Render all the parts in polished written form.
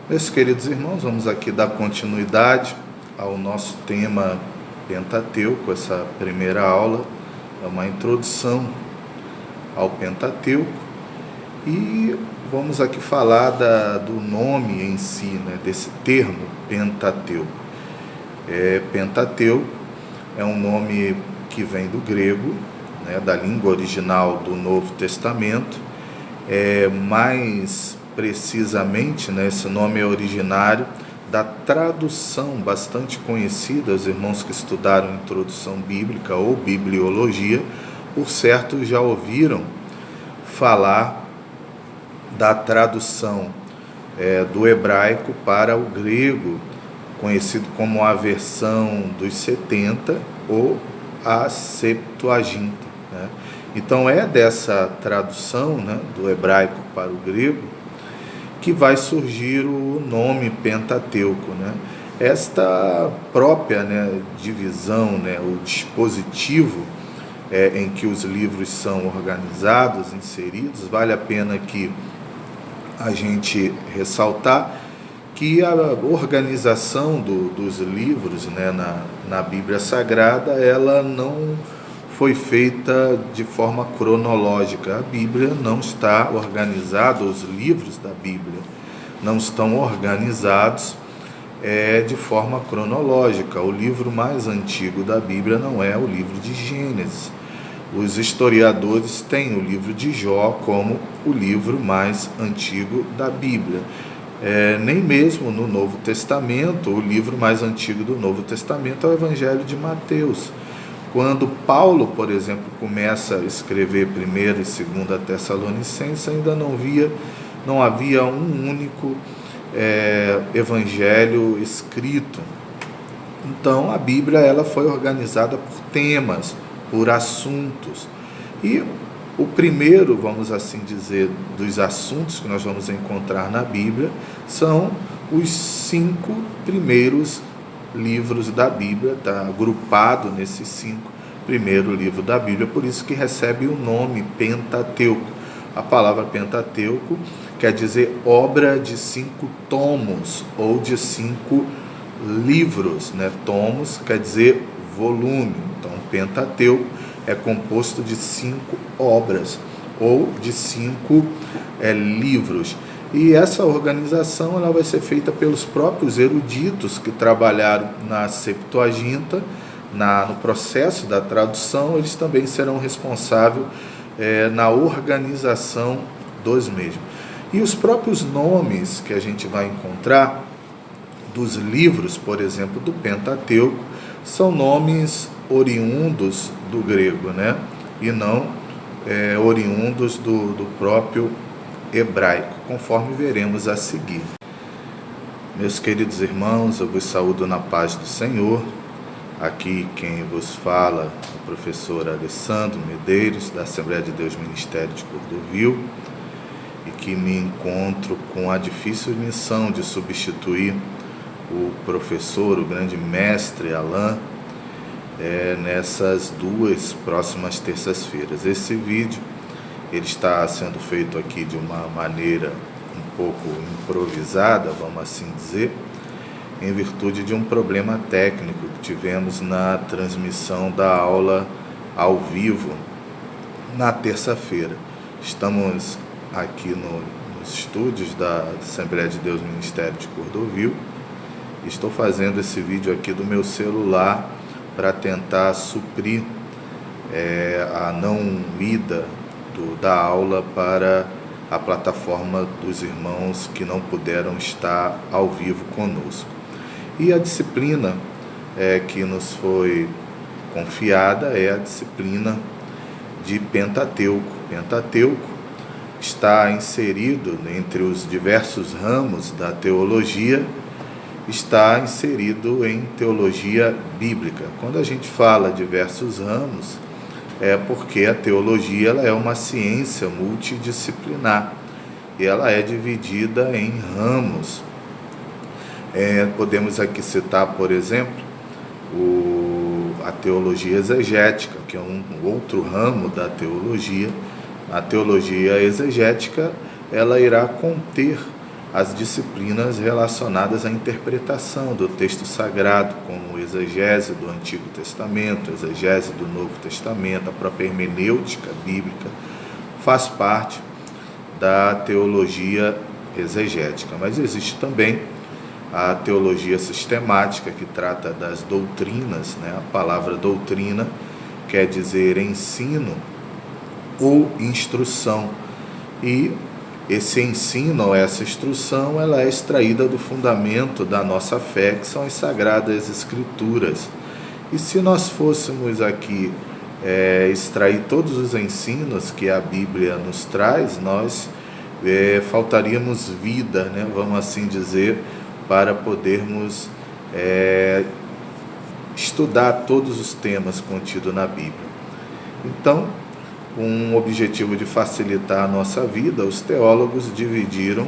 Meus queridos irmãos, vamos aqui dar continuidade ao nosso tema Pentateuco. Essa primeira aula é uma introdução ao Pentateuco e vamos aqui falar do nome em si, desse termo Pentateuco. Pentateuco é um nome que vem do grego, da língua original do Novo Testamento, mais precisamente, esse nome é originário da tradução bastante conhecida, os irmãos que estudaram introdução bíblica ou bibliologia, por certo já ouviram falar da tradução do hebraico para o grego, conhecido como a versão dos 70 ou a Septuaginta. Então é dessa tradução do hebraico para o grego que vai surgir o nome Pentateuco. Esta própria divisão, o dispositivo em que os livros são organizados, inseridos, vale a pena que a gente ressaltar que a organização dos livros na Bíblia Sagrada, ela não foi feita de forma cronológica. A Bíblia não está organizada, os livros da Bíblia não estão organizados de forma cronológica. O livro mais antigo da Bíblia não é o livro de Gênesis. Os historiadores têm o livro de Jó como o livro mais antigo da Bíblia. Nem mesmo no Novo Testamento, o livro mais antigo do Novo Testamento é o Evangelho de Mateus. Quando Paulo, por exemplo, começa a escrever 1ª e 2ª Tessalonicenses, ainda não havia um único evangelho escrito. Então, a Bíblia ela foi organizada por temas, por assuntos. E o primeiro, vamos assim dizer, dos assuntos que nós vamos encontrar na Bíblia são os 5 primeiros livros da Bíblia, está agrupado nesses 5 primeiros livros da Bíblia, por isso que recebe o nome Pentateuco. A palavra Pentateuco quer dizer obra de 5 tomos ou de 5 livros, Tomos quer dizer volume. Então, Pentateuco é composto de 5 obras ou de 5 livros. E essa organização ela vai ser feita pelos próprios eruditos que trabalharam na Septuaginta, no processo da tradução. Eles também serão responsáveis na organização dos mesmos. E os próprios nomes que a gente vai encontrar dos livros, por exemplo, do Pentateuco, são nomes oriundos do grego, e não oriundos do próprio hebraico, conforme veremos a seguir. Meus queridos irmãos, eu vos saúdo na paz do Senhor. Aqui quem vos fala é o professor Alessandro Medeiros, da Assembleia de Deus Ministério de Cordovil, e que me encontro com a difícil missão de substituir o professor, o grande mestre Alain, nessas 2 próximas terças-feiras. Esse vídeo ele está sendo feito aqui de uma maneira um pouco improvisada, vamos assim dizer, em virtude de um problema técnico que tivemos na transmissão da aula ao vivo na terça-feira. Estamos aqui nos estúdios da Assembleia de Deus Ministério de Cordovil. Estou fazendo esse vídeo aqui do meu celular para tentar suprir a não ida da aula para a plataforma dos irmãos que não puderam estar ao vivo conosco. E a disciplina que nos foi confiada é a disciplina de Pentateuco. Pentateuco está inserido entre os diversos ramos da teologia, está inserido em teologia bíblica. Quando a gente fala diversos ramos, é porque a teologia ela é uma ciência multidisciplinar e ela é dividida em ramos. Podemos aqui citar, por exemplo, a teologia exegética, que é um outro ramo da teologia. A teologia exegética ela irá conter as disciplinas relacionadas à interpretação do texto sagrado, como exegese do Antigo Testamento, exegese do Novo Testamento, a própria hermenêutica bíblica, faz parte da teologia exegética. Mas existe também a teologia sistemática, que trata das doutrinas, né? A palavra doutrina quer dizer ensino ou instrução, e esse ensino ou essa instrução, ela é extraída do fundamento da nossa fé, que são as Sagradas Escrituras. E se nós fôssemos aqui extrair todos os ensinos que a Bíblia nos traz, nós faltaríamos vida, né, vamos assim dizer, para podermos estudar todos os temas contidos na Bíblia. Então, com o objetivo de facilitar a nossa vida, os teólogos dividiram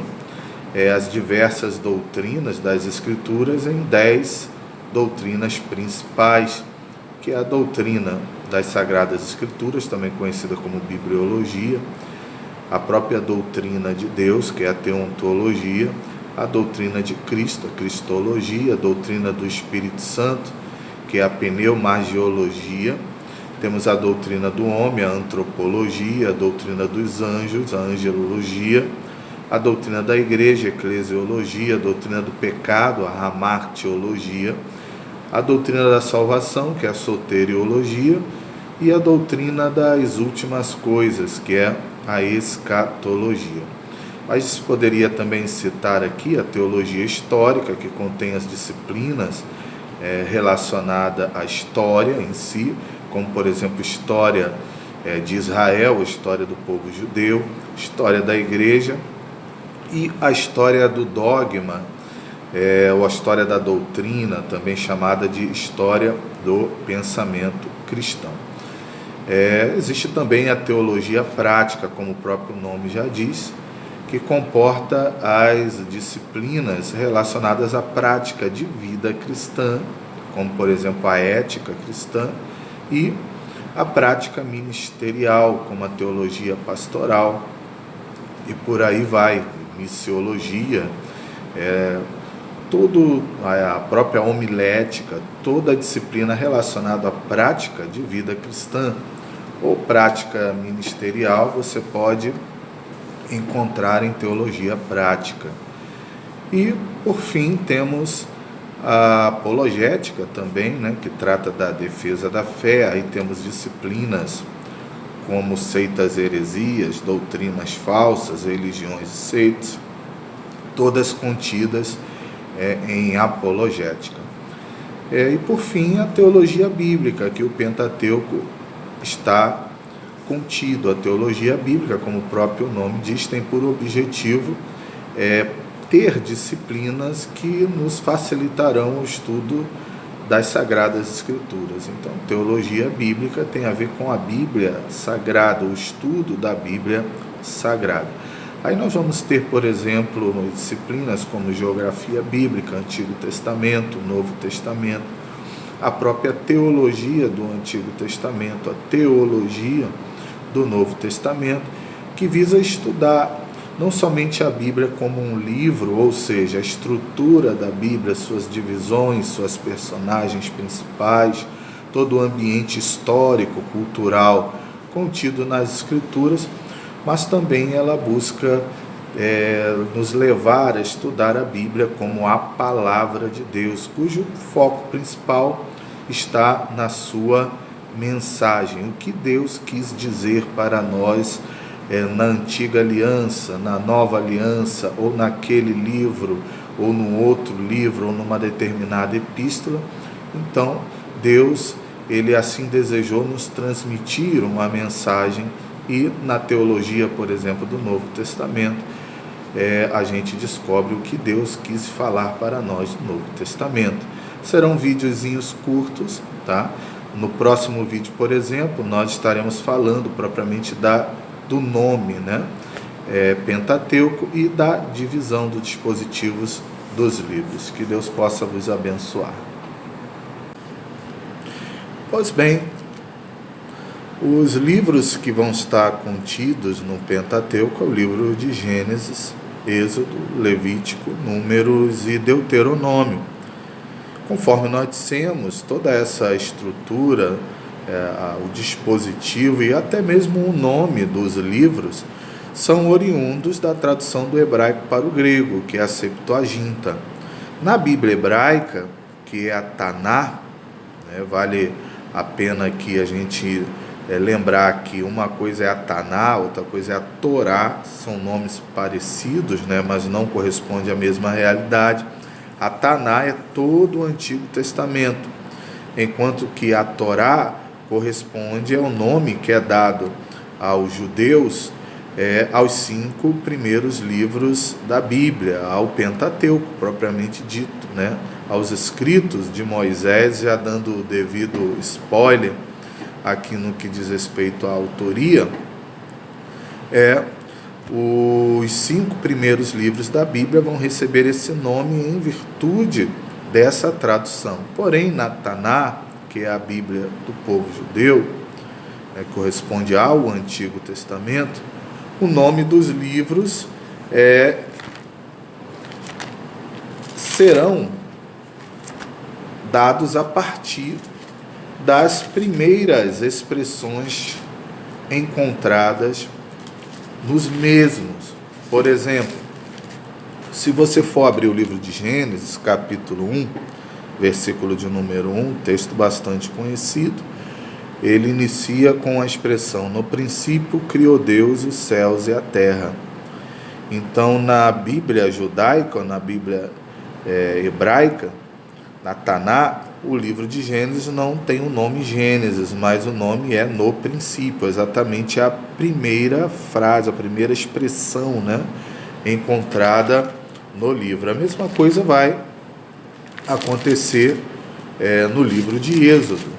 as diversas doutrinas das Escrituras em 10 doutrinas principais, que é a doutrina das Sagradas Escrituras, também conhecida como bibliologia, a própria doutrina de Deus, que é a teontologia, a doutrina de Cristo, a cristologia, a doutrina do Espírito Santo, que é a pneumagiologia. Temos a doutrina do homem, a antropologia, a doutrina dos anjos, a angelologia, a doutrina da igreja, a eclesiologia, a doutrina do pecado, a hamartiologia, a doutrina da salvação, que é a soteriologia, e a doutrina das últimas coisas, que é a escatologia. Mas poderia também citar aqui a teologia histórica, que contém as disciplinas relacionadas à história em si, como, por exemplo, história de Israel, história do povo judeu, história da igreja e a história do dogma, ou a história da doutrina, também chamada de história do pensamento cristão. Existe também a teologia prática, como o próprio nome já diz, que comporta as disciplinas relacionadas à prática de vida cristã, como, por exemplo, a ética cristã, e a prática ministerial, como a teologia pastoral, e por aí vai, missiologia, a própria homilética, toda a disciplina relacionada à prática de vida cristã ou prática ministerial, você pode encontrar em teologia prática. E, por fim, temos a apologética também, né, que trata da defesa da fé. Aí temos disciplinas como seitas e heresias, doutrinas falsas, religiões e seitas, todas contidas em apologética. E por fim, a teologia bíblica, que o Pentateuco está contido. A teologia bíblica, como o próprio nome diz, tem por objetivo ter disciplinas que nos facilitarão o estudo das Sagradas Escrituras. Então, teologia bíblica tem a ver com a Bíblia Sagrada, o estudo da Bíblia Sagrada. Aí nós vamos ter, por exemplo, disciplinas como geografia bíblica, Antigo Testamento, Novo Testamento, a própria teologia do Antigo Testamento, a teologia do Novo Testamento, que visa estudar não somente a Bíblia como um livro, ou seja, a estrutura da Bíblia, suas divisões, suas personagens principais, todo o ambiente histórico, cultural contido nas Escrituras, mas também ela busca nos levar a estudar a Bíblia como a palavra de Deus, cujo foco principal está na sua mensagem, o que Deus quis dizer para nós na antiga aliança, na nova aliança, ou naquele livro, ou no outro livro, ou numa determinada epístola. Então, Deus, Ele assim desejou nos transmitir uma mensagem, e na teologia, por exemplo, do Novo Testamento, a gente descobre o que Deus quis falar para nós no Novo Testamento. Serão videozinhos curtos, tá? No próximo vídeo, por exemplo, nós estaremos falando propriamente do nome, né? Pentateuco, e da divisão dos dispositivos dos livros. Que Deus possa vos abençoar. Pois bem, os livros que vão estar contidos no Pentateuco é o livro de Gênesis, Êxodo, Levítico, Números e Deuteronômio. Conforme nós dissemos, toda essa estrutura, o dispositivo e até mesmo o nome dos livros são oriundos da tradução do hebraico para o grego, que é a Septuaginta. Na Bíblia hebraica, que é a Taná, vale a pena aqui a gente lembrar que uma coisa é a Taná, outra coisa é a Torá, são nomes parecidos, mas não correspondem à mesma realidade. A Taná é todo o Antigo Testamento, enquanto que a Torá corresponde ao nome que é dado aos judeus aos 5 primeiros livros da Bíblia, ao Pentateuco, propriamente dito, aos escritos de Moisés, já dando o devido spoiler aqui no que diz respeito à autoria, os 5 primeiros livros da Bíblia vão receber esse nome em virtude dessa tradução. Porém, na Taná, que é a Bíblia do povo judeu, corresponde ao Antigo Testamento, o nome dos livros serão dados a partir das primeiras expressões encontradas nos mesmos. Por exemplo, se você for abrir o livro de Gênesis, capítulo 1, versículo de número 1, texto bastante conhecido, ele inicia com a expressão: no princípio criou Deus os céus e a terra. Então, na Bíblia judaica, na Bíblia hebraica, na Taná, o livro de Gênesis não tem o nome Gênesis, mas o nome é no princípio, exatamente a primeira frase, a primeira expressão, encontrada no livro. A mesma coisa vai acontecer no livro de Êxodo.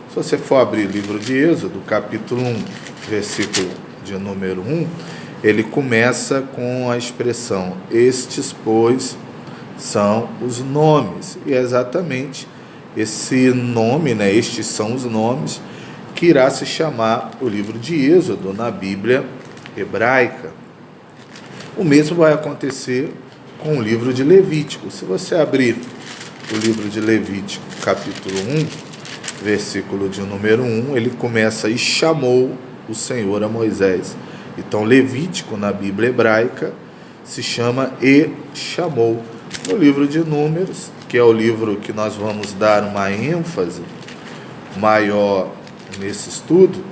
Se você for abrir o livro de Êxodo, capítulo 1, versículo de número 1, ele começa com a expressão: estes, pois, são os nomes. E é exatamente esse nome, estes são os nomes, que irá se chamar o livro de Êxodo na Bíblia hebraica. O mesmo vai acontecer com o livro de Levítico. Se você abrir o livro de Levítico, capítulo 1, versículo de número 1, ele começa: e chamou o Senhor a Moisés. Então, Levítico, na Bíblia hebraica, se chama e chamou. No livro de Números, que é o livro que nós vamos dar uma ênfase maior nesse estudo,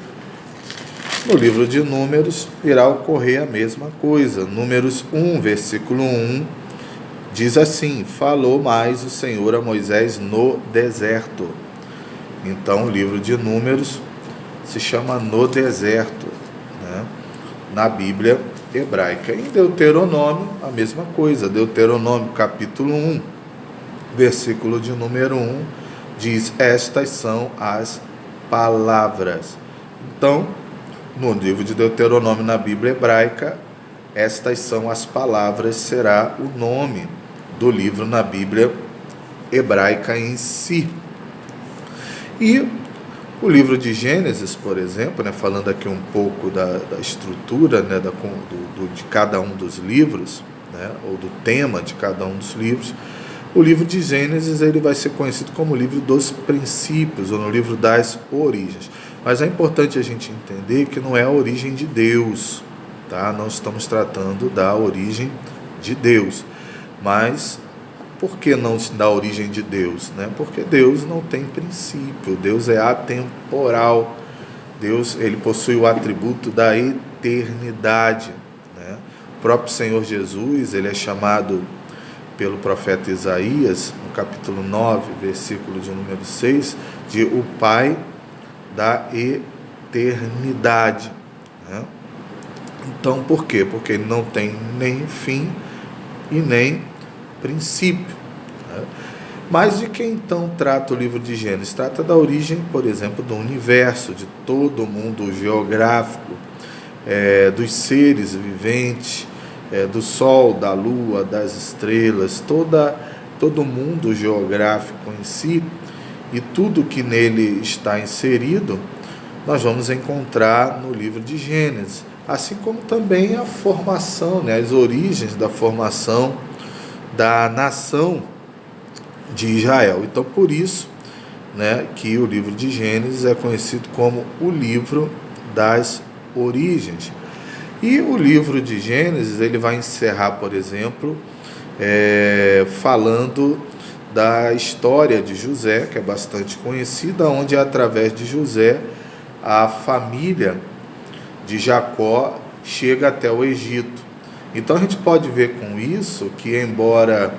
no livro de Números irá ocorrer a mesma coisa. Números 1, versículo 1, diz assim: falou mais o Senhor a Moisés no deserto. Então, o livro de Números se chama no deserto, na Bíblia hebraica. Em Deuteronômio, a mesma coisa. Deuteronômio, capítulo 1, versículo de número 1, diz: estas são as palavras. Então, no livro de Deuteronômio, na Bíblia hebraica, estas são as palavras, será o nome do livro na Bíblia hebraica em si. E o livro de Gênesis, por exemplo, falando aqui um pouco da estrutura de cada um dos livros, ou do tema de cada um dos livros, o livro de Gênesis ele vai ser conhecido como o livro dos princípios, ou no livro das origens. Mas é importante a gente entender que não é a origem de Deus, não estamos tratando da origem de Deus, mas por que não da origem de Deus? Porque Deus não tem princípio, Deus é atemporal, Deus ele possui o atributo da eternidade. O próprio Senhor Jesus ele é chamado pelo profeta Isaías, no capítulo 9, versículo de número 6, de o Pai da eternidade. Então, por quê? Porque ele não tem nem fim e nem princípio. Mas de que então trata o livro de Gênesis? Trata da origem, por exemplo, do universo, de todo o mundo geográfico, dos seres viventes, do sol, da lua, das estrelas, todo o mundo geográfico em si, e tudo que nele está inserido, nós vamos encontrar no livro de Gênesis. assim como também a formação, né, as origens da formação da nação de Israel. Então, por isso, né, que o livro de Gênesis é conhecido como o livro das origens. E o livro de Gênesis, ele vai encerrar, por exemplo, falando da história de José, que é bastante conhecida, onde através de José a família de Jacó chega até o Egito. Então a gente pode ver com isso que, embora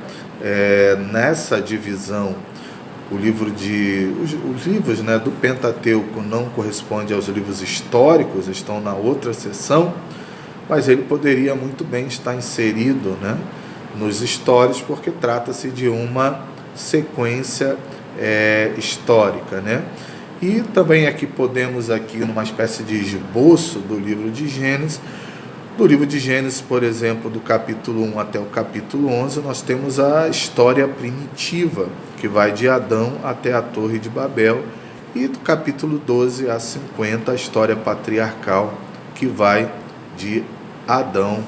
nessa divisão os livros, né, do Pentateuco não correspondem aos livros históricos, estão na outra seção, mas ele poderia muito bem estar inserido, né, nos históricos, porque trata-se de uma sequência histórica, né? E também aqui podemos, numa espécie de esboço do livro de Gênesis, por exemplo, do capítulo 1 até o capítulo 11, nós temos a história primitiva, que vai de Adão até a Torre de Babel, e do capítulo 12 a 50, a história patriarcal, que vai de Adão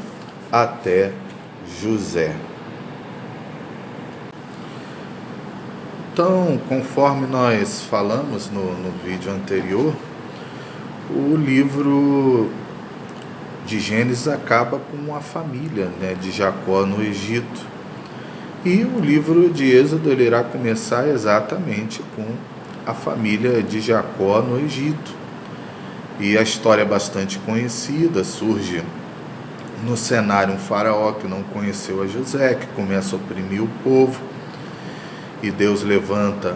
até José. Então, conforme nós falamos no vídeo anterior, o livro de Gênesis acaba com a família, né, de Jacó no Egito. E o livro de Êxodo ele irá começar exatamente com a família de Jacó no Egito. E a história é bastante conhecida, surge no cenário um faraó que não conheceu a José, que começa a oprimir o povo, e Deus levanta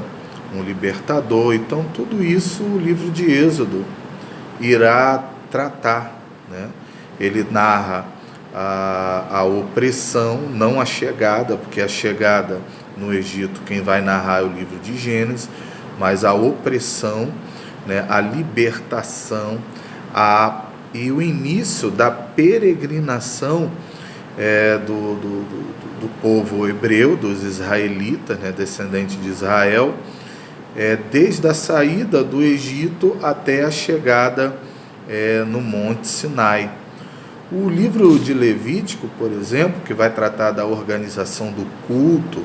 um libertador. Então tudo isso o livro de Êxodo irá tratar, né? Ele narra a opressão, não a chegada, porque a chegada no Egito, quem vai narrar é o livro de Gênesis, mas a opressão, né, a libertação e o início da peregrinação do povo hebreu, dos israelitas, né, descendentes de Israel, desde a saída do Egito até a chegada no Monte Sinai. O livro de Levítico, por exemplo, que vai tratar da organização do culto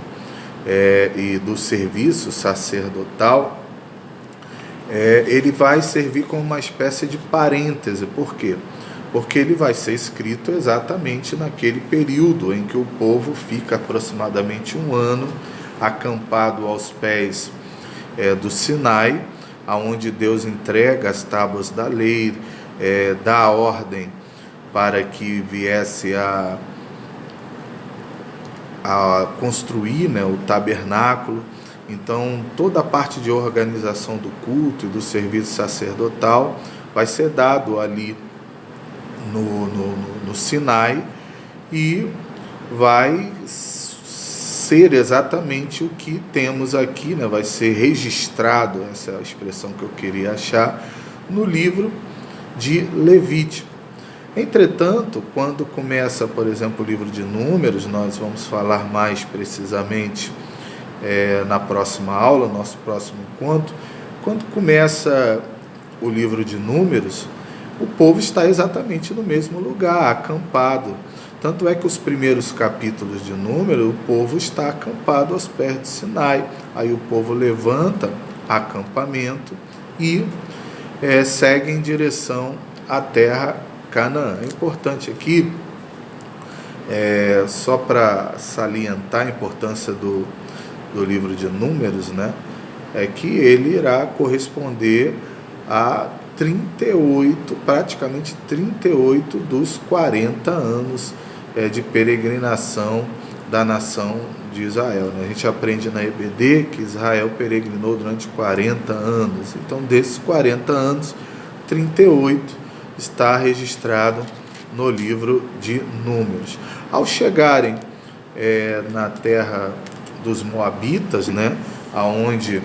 e do serviço sacerdotal, ele vai servir como uma espécie de parêntese. Por quê? Porque ele vai ser escrito exatamente naquele período em que o povo fica aproximadamente um ano acampado aos pés do Sinai, aonde Deus entrega as tábuas da lei, dá a ordem para que viesse a construir, né, o tabernáculo. Então toda a parte de organização do culto e do serviço sacerdotal vai ser dado ali no Sinai, e vai ser exatamente o que temos aqui, né? Vai ser registrado, essa é a expressão que eu queria achar, no livro de Levítico. Entretanto, quando começa, por exemplo, o livro de Números, nós vamos falar mais precisamente na próxima aula, nosso próximo encontro. Quando começa o livro de Números, o povo está exatamente no mesmo lugar, acampado. Tanto é que os primeiros capítulos de Números, o povo está acampado aos pés de Sinai. Aí o povo levanta acampamento e segue em direção à terra Canaã. É importante aqui, só para salientar a importância do livro de Números, né, é que ele irá corresponder a praticamente 38 dos 40 anos de peregrinação da nação de Israel, né? A gente aprende na EBD que Israel peregrinou durante 40 anos. Então, desses 40 anos, 38 está registrado no livro de Números. Ao chegarem na terra dos Moabitas, né, aonde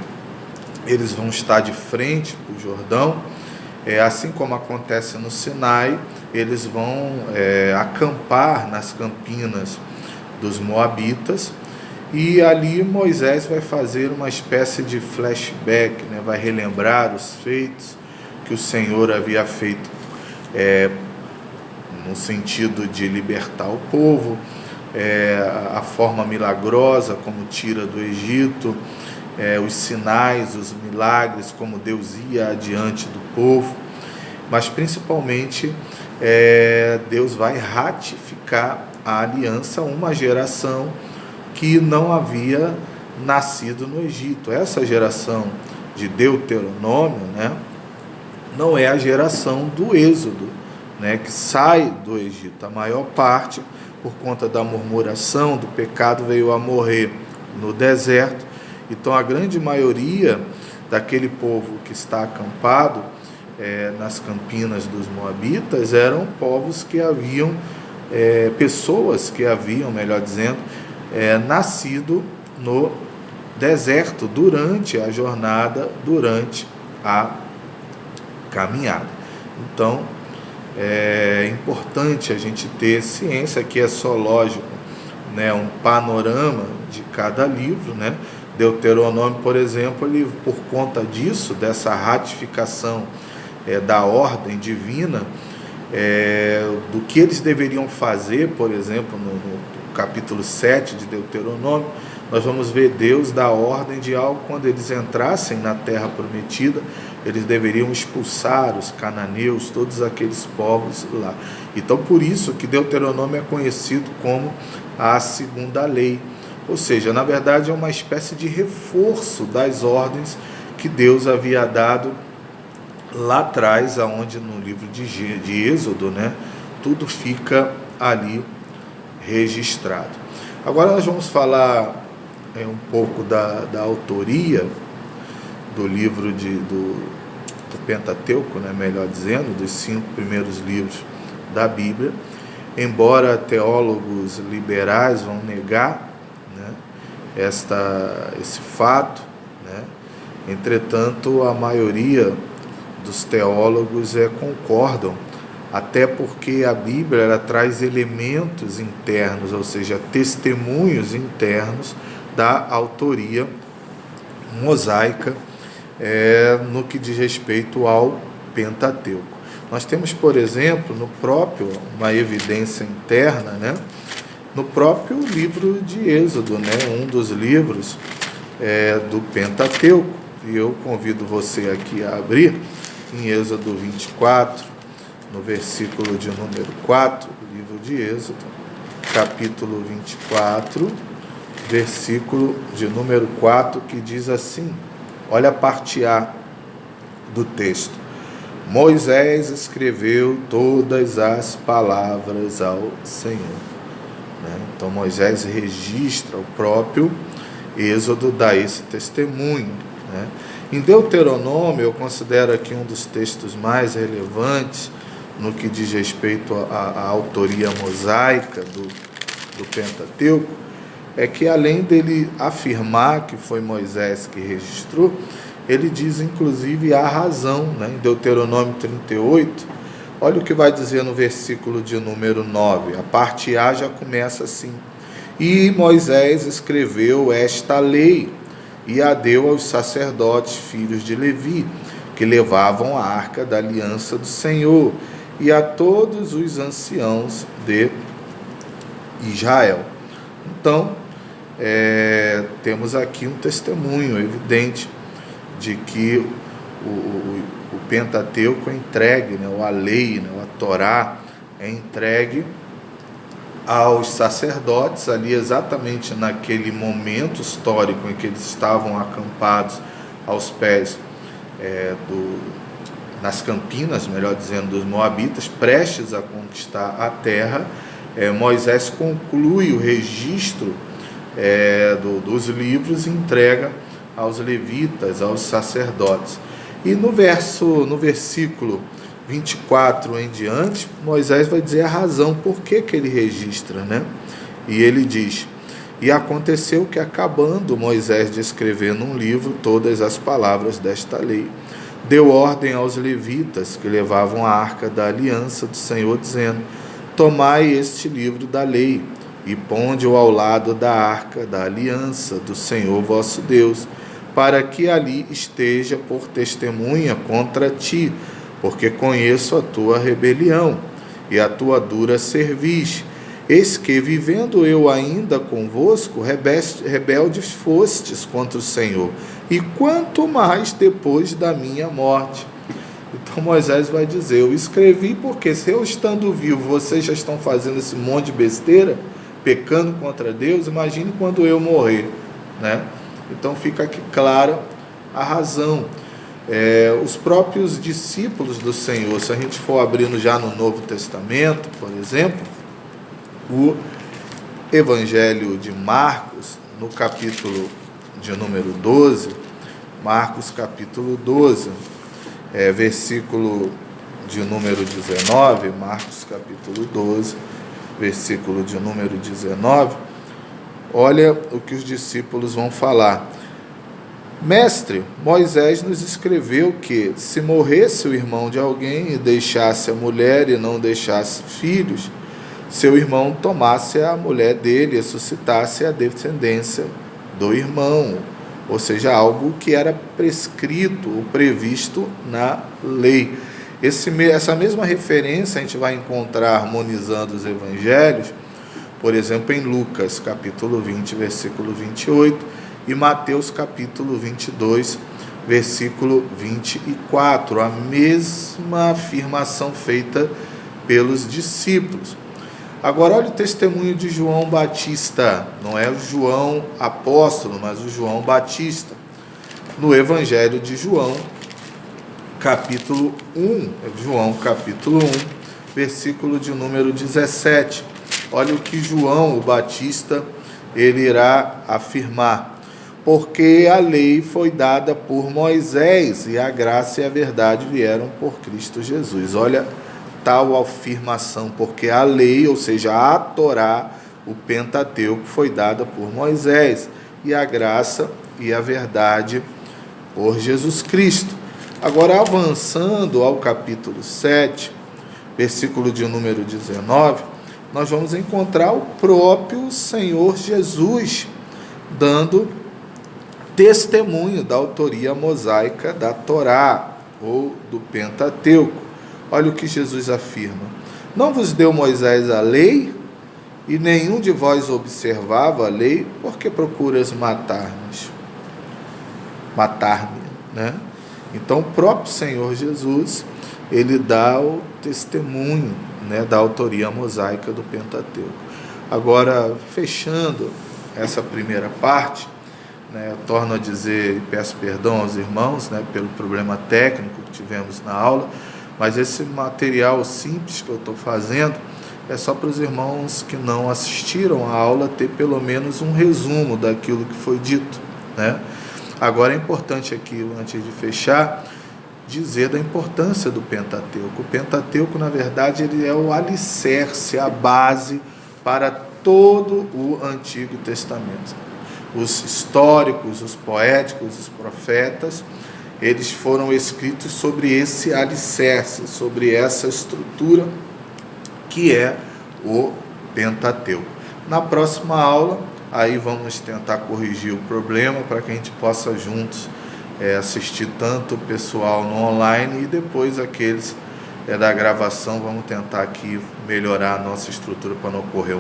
eles vão estar de frente para o Jordão, assim como acontece no Sinai, eles vão acampar nas campinas dos Moabitas, e ali Moisés vai fazer uma espécie de flashback, né? Vai relembrar os feitos que o Senhor havia feito no sentido de libertar o povo, a forma milagrosa como tira do Egito, os sinais, os milagres, como Deus ia adiante do povo, mas principalmente Deus vai ratificar a aliança, uma geração que não havia nascido no Egito. Essa geração de Deuteronômio, não é a geração do Êxodo, que sai do Egito. A maior parte, por conta da murmuração, do pecado, veio a morrer no deserto. Então a grande maioria daquele povo que está acampado nas campinas dos Moabitas eram povos que haviam, pessoas que haviam, melhor dizendo, nascido no deserto durante a jornada, durante a caminhada. Então é importante a gente ter ciência, que é só lógico, um panorama de cada livro, Deuteronômio, por exemplo, ele, por conta disso, dessa ratificação da ordem divina, do que eles deveriam fazer, por exemplo, no capítulo 7 de Deuteronômio, nós vamos ver Deus dar ordem de algo. Quando eles entrassem na terra prometida, eles deveriam expulsar os cananeus, todos aqueles povos lá. Então, por isso que Deuteronômio é conhecido como a segunda lei. Ou seja, na verdade é uma espécie de reforço das ordens que Deus havia dado lá atrás, aonde no livro de Êxodo, tudo fica ali registrado. Agora nós vamos falar um pouco da autoria do livro do Pentateuco, melhor dizendo, dos 5 primeiros livros da Bíblia. Embora teólogos liberais vão negar esse fato, entretanto a maioria dos teólogos concordam, até porque a Bíblia ela traz elementos internos, ou seja, testemunhos internos da autoria mosaica no que diz respeito ao Pentateuco. Nós temos, por exemplo, uma evidência interna, no próprio livro de Êxodo, um dos livros do Pentateuco. E eu convido você aqui a abrir em Êxodo 24, no versículo de número 4, do livro de Êxodo, capítulo 24, versículo de número 4, que diz assim, olha a parte A do texto: Moisés escreveu todas as palavras ao Senhor. Então Moisés registra, o próprio Êxodo dá esse testemunho. Em Deuteronômio, eu considero aqui um dos textos mais relevantes no que diz respeito à autoria mosaica do Pentateuco, que além dele afirmar que foi Moisés que registrou, ele diz inclusive a razão. Em Deuteronômio 38, olha o que vai dizer no versículo de número 9, a parte A já começa assim: e Moisés escreveu esta lei e a deu aos sacerdotes, filhos de Levi, que levavam a arca da aliança do Senhor, e a todos os anciãos de Israel. Então, temos aqui um testemunho evidente de que o Pentateuco é entregue, a lei, a Torá é entregue aos sacerdotes ali exatamente naquele momento histórico em que eles estavam acampados aos pés nas campinas, melhor dizendo, dos Moabitas, prestes a conquistar a terra. Moisés conclui o registro dos livros e entrega aos levitas, aos sacerdotes. E no versículo 24 em diante, Moisés vai dizer a razão por que ele registra, E ele diz: e aconteceu que, acabando Moisés de escrever num livro todas as palavras desta lei, deu ordem aos levitas que levavam a arca da aliança do Senhor, dizendo: tomai este livro da lei e ponde-o ao lado da arca da aliança do Senhor vosso Deus, para que ali esteja por testemunha contra ti, porque conheço a tua rebelião e a tua dura cerviz. Eis que, vivendo eu ainda convosco, rebeldes fostes contra o Senhor, e quanto mais depois da minha morte. Então Moisés vai dizer, eu escrevi porque se eu estando vivo, vocês já estão fazendo esse monte de besteira, pecando contra Deus, imagine quando eu morrer, né? Então fica aqui clara a razão. Os próprios discípulos do Senhor, se a gente for abrindo já no Novo Testamento, por exemplo, o Evangelho de Marcos, no capítulo de número 12, Marcos capítulo 12, versículo de número 19, Marcos capítulo 12, versículo de número 19, olha o que os discípulos vão falar. Mestre, Moisés nos escreveu que, se morresse o irmão de alguém e deixasse a mulher e não deixasse filhos, seu irmão tomasse a mulher dele e suscitasse a descendência do irmão, ou seja, algo que era prescrito ou previsto na lei. Essa mesma referência a gente vai encontrar harmonizando os evangelhos, por exemplo, em Lucas, capítulo 20, versículo 28, e Mateus, capítulo 22, versículo 24, a mesma afirmação feita pelos discípulos. Agora, olha o testemunho de João Batista, não é o João apóstolo, mas o João Batista, no Evangelho de João, capítulo 1, João capítulo 1, versículo de número 17. Olha o que João, o Batista, ele irá afirmar. Porque a lei foi dada por Moisés e a graça e a verdade vieram por Cristo Jesus. Olha tal afirmação, porque a lei, ou seja, a Torá, o Pentateuco, foi dada por Moisés e a graça e a verdade por Jesus Cristo. Agora, avançando ao capítulo 7, versículo de número 19, nós vamos encontrar o próprio Senhor Jesus dando testemunho da autoria mosaica da Torá ou do Pentateuco. Olha o que Jesus afirma. Não vos deu Moisés a lei, e nenhum de vós observava a lei, porque procuras matar-me, né? Então o próprio Senhor Jesus, ele dá o testemunho, né, da autoria mosaica do Pentateuco. Agora, fechando essa primeira parte, né, eu torno a dizer e peço perdão aos irmãos, né, pelo problema técnico que tivemos na aula, mas esse material simples que eu estou fazendo é só para os irmãos que não assistiram a aula ter pelo menos um resumo daquilo que foi dito, né? Agora é importante aqui, antes de fechar, dizer da importância do Pentateuco. O Pentateuco, na verdade, ele é o alicerce, a base para todo o Antigo Testamento. Os históricos, os poéticos, os profetas, eles foram escritos sobre esse alicerce, sobre essa estrutura que é o Pentateuco. Na próxima aula, aí vamos tentar corrigir o problema para que a gente possa juntos assistir tanto o pessoal no online e depois aqueles da gravação. Vamos tentar aqui melhorar a nossa estrutura para não ocorrer